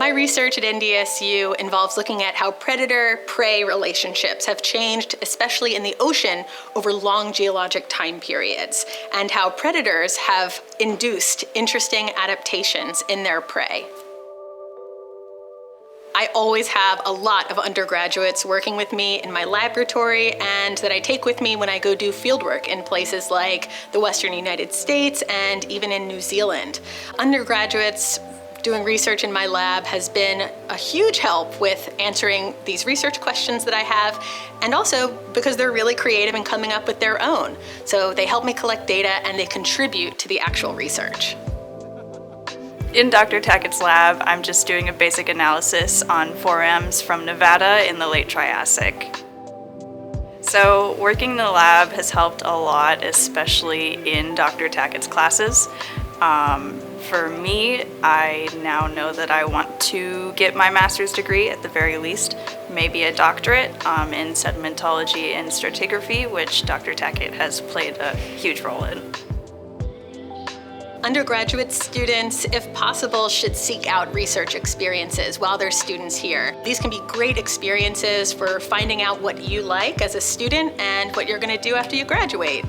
My research at NDSU involves looking at how predator-prey relationships have changed, especially in the ocean, over long geologic time periods, and how predators have induced interesting adaptations in their prey. I always have a lot of undergraduates working with me in my laboratory and that I take with me when I go do fieldwork in places like the Western United States and even in New Zealand. Undergraduates doing research in my lab has been a huge help with answering these research questions that I have, and also because they're really creative and coming up with their own. So they help me collect data and they contribute to the actual research. In Dr. Tackett's lab, I'm just doing a basic analysis on forams from Nevada in the late Triassic. So working in the lab has helped a lot, especially in Dr. Tackett's classes. For me, I now know that I want to get my master's degree at the very least, maybe a doctorate in sedimentology and stratigraphy, which Dr. Tackett has played a huge role in. Undergraduate students, if possible, should seek out research experiences while they're students here. These can be great experiences for finding out what you like as a student and what you're going to do after you graduate.